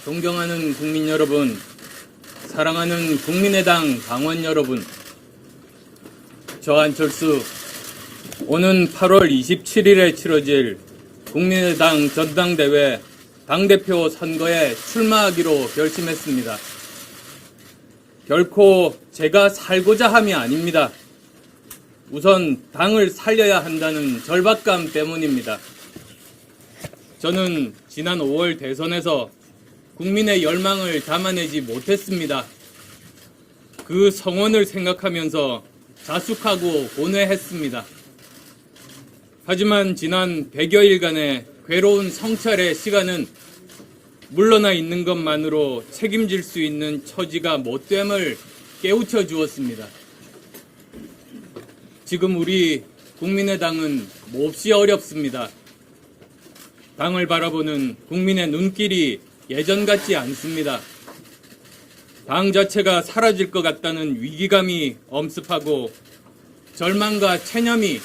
존경하는 국민 여러분, 사랑하는 국민의당 당원 여러분, 저 안철수 오는 8월 27일에 치러질 국민의당 전당대회 당대표 선거에 출마하기로 결심했습니다. 결코 제가 살고자 함이 아닙니다. 우선 당을 살려야 한다는 절박감 때문입니다. 저는 지난 5월 대선에서 국민의 열망을 담아내지 못했습니다. 그 성원을 생각하면서 자숙하고 고뇌했습니다. 하지만 지난 100여일간의 괴로운 성찰의 시간은 물러나 있는 것만으로 책임질 수 있는 처지가 못됨을 깨우쳐 주었습니다. 지금 우리 국민의당은 몹시 어렵습니다. 당을 바라보는 국민의 눈길이 예전 같지 않습니다. 당 자체가 사라질 것 같다는 위기감이 엄습하고 절망과 체념이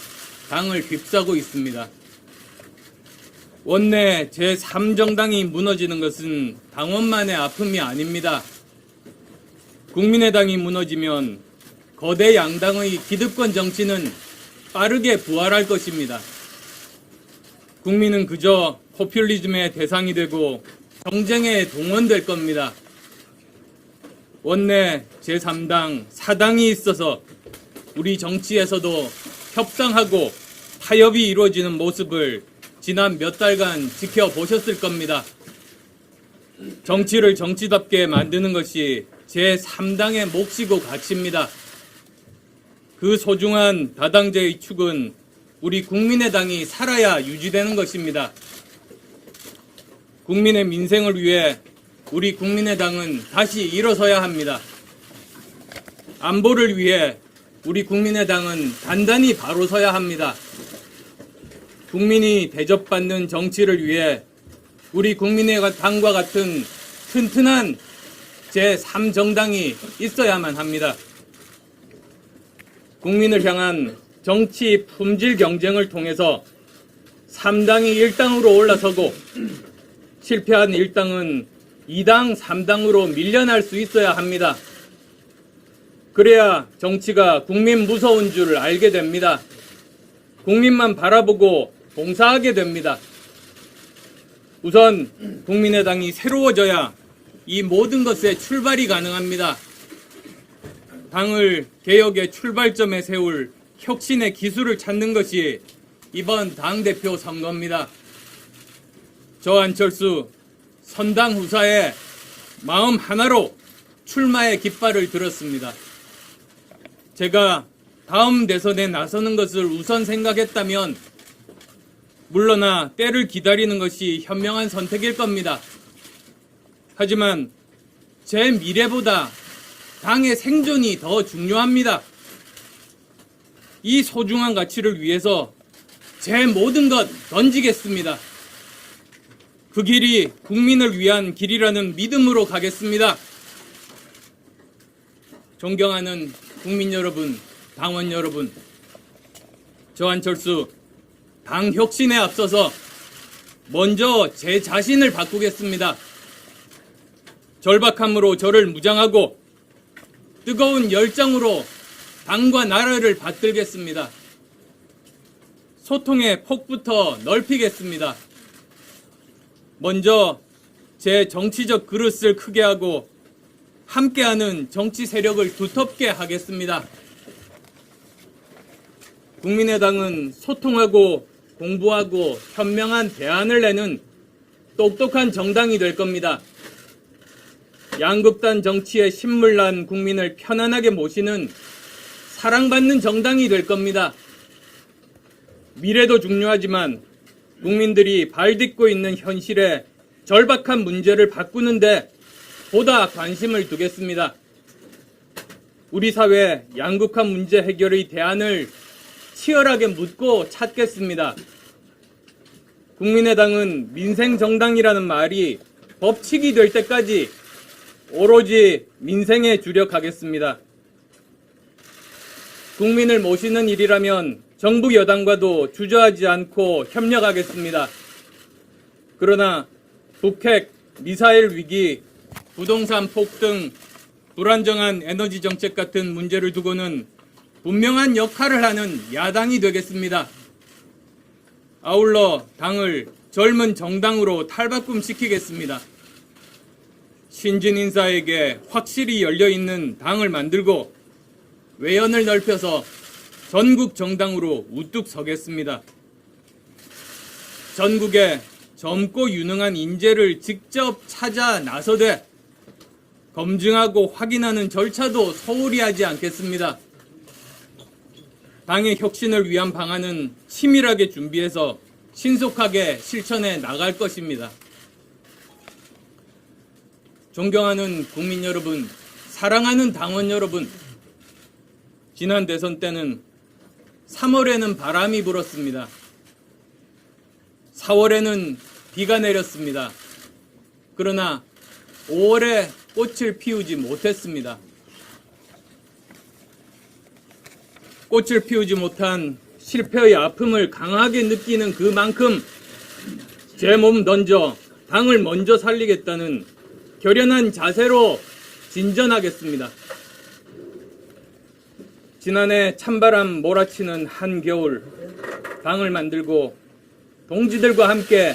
당을 휩싸고 있습니다. 원내 제3정당이 무너지는 것은 당원만의 아픔이 아닙니다. 국민의당이 무너지면 거대 양당의 기득권 정치는 빠르게 부활할 것입니다. 국민은 그저 포퓰리즘의 대상이 되고 정쟁에 동원될 겁니다. 원내 제3당, 4당이 있어서 우리 정치에서도 협상하고 타협이 이루어지는 모습을 지난 몇 달간 지켜보셨을 겁니다. 정치를 정치답게 만드는 것이 제3당의 몫이고 가치입니다. 그 소중한 다당제의 축은 우리 국민의당이 살아야 유지되는 것입니다. 국민의 민생을 위해 우리 국민의당은 다시 일어서야 합니다. 안보를 위해 우리 국민의당은 단단히 바로 서야 합니다. 국민이 대접받는 정치를 위해 우리 국민의당과 같은 튼튼한 제3정당이 있어야만 합니다. 국민을 향한 정치 품질 경쟁을 통해서 3당이 1당으로 올라서고 실패한 1당은 2당, 3당으로 밀려날 수 있어야 합니다. 그래야 정치가 국민 무서운 줄 알게 됩니다. 국민만 바라보고 봉사하게 됩니다. 우선 국민의당이 새로워져야 이 모든 것에 출발이 가능합니다. 당을 개혁의 출발점에 세울 혁신의 기술을 찾는 것이 이번 당대표 선거입니다. 저 안철수 선당 후사에 마음 하나로 출마의 깃발을 들었습니다. 제가 다음 대선에 나서는 것을 우선 생각했다면 물러나 때를 기다리는 것이 현명한 선택일 겁니다. 하지만 제 미래보다 당의 생존이 더 중요합니다. 이 소중한 가치를 위해서 제 모든 것 던지겠습니다. 그 길이 국민을 위한 길이라는 믿음으로 가겠습니다. 존경하는 국민 여러분, 당원 여러분, 저 안철수 당 혁신에 앞서서 먼저 제 자신을 바꾸겠습니다. 절박함으로 저를 무장하고 뜨거운 열정으로 당과 나라를 받들겠습니다. 소통의 폭부터 넓히겠습니다. 먼저 제 정치적 그릇을 크게 하고 함께하는 정치 세력을 두텁게 하겠습니다. 국민의당은 소통하고 공부하고 현명한 대안을 내는 똑똑한 정당이 될 겁니다. 양극단 정치에 신물난 국민을 편안하게 모시는 사랑받는 정당이 될 겁니다. 미래도 중요하지만 국민들이 발딛고 있는 현실에 절박한 문제를 바꾸는데 보다 관심을 두겠습니다. 우리 사회 양극화 문제 해결의 대안을 치열하게 묻고 찾겠습니다. 국민의당은 민생정당이라는 말이 법칙이 될 때까지 오로지 민생에 주력하겠습니다. 국민을 모시는 일이라면 정부 여당과도 주저하지 않고 협력하겠습니다. 그러나 북핵, 미사일 위기, 부동산 폭등, 불안정한 에너지 정책 같은 문제를 두고는 분명한 역할을 하는 야당이 되겠습니다. 아울러 당을 젊은 정당으로 탈바꿈시키겠습니다. 신진 인사에게 확실히 열려있는 당을 만들고 외연을 넓혀서 전국 정당으로 우뚝 서겠습니다. 전국에 젊고 유능한 인재를 직접 찾아 나서되 검증하고 확인하는 절차도 소홀히 하지 않겠습니다. 당의 혁신을 위한 방안은 치밀하게 준비해서 신속하게 실천해 나갈 것입니다. 존경하는 국민 여러분, 사랑하는 당원 여러분, 지난 대선 때는 3월에는 바람이 불었습니다. 4월에는 비가 내렸습니다. 그러나 5월에 꽃을 피우지 못했습니다. 꽃을 피우지 못한 실패의 아픔을 강하게 느끼는 그만큼 제 몸 던져 당을 먼저 살리겠다는 결연한 자세로 진전하겠습니다. 지난해 찬바람 몰아치는 한겨울, 당을 만들고 동지들과 함께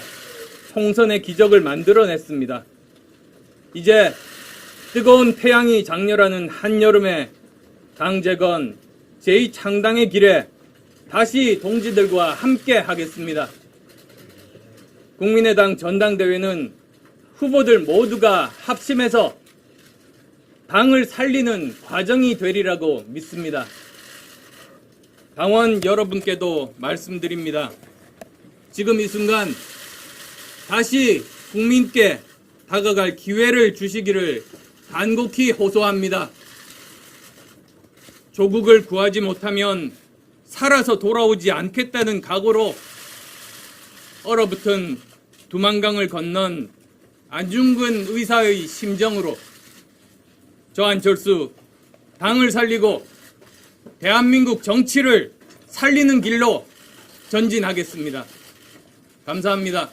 총선의 기적을 만들어냈습니다. 이제 뜨거운 태양이 장렬하는 한여름에 당 재건, 제2창당의 길에 다시 동지들과 함께 하겠습니다. 국민의당 전당대회는 후보들 모두가 합심해서 당을 살리는 과정이 되리라고 믿습니다. 당원 여러분께도 말씀드립니다. 지금 이 순간 다시 국민께 다가갈 기회를 주시기를 간곡히 호소합니다. 조국을 구하지 못하면 살아서 돌아오지 않겠다는 각오로 얼어붙은 두만강을 건넌 안중근 의사의 심정으로 저 안철수 당을 살리고 대한민국 정치를 살리는 길로 전진하겠습니다. 감사합니다.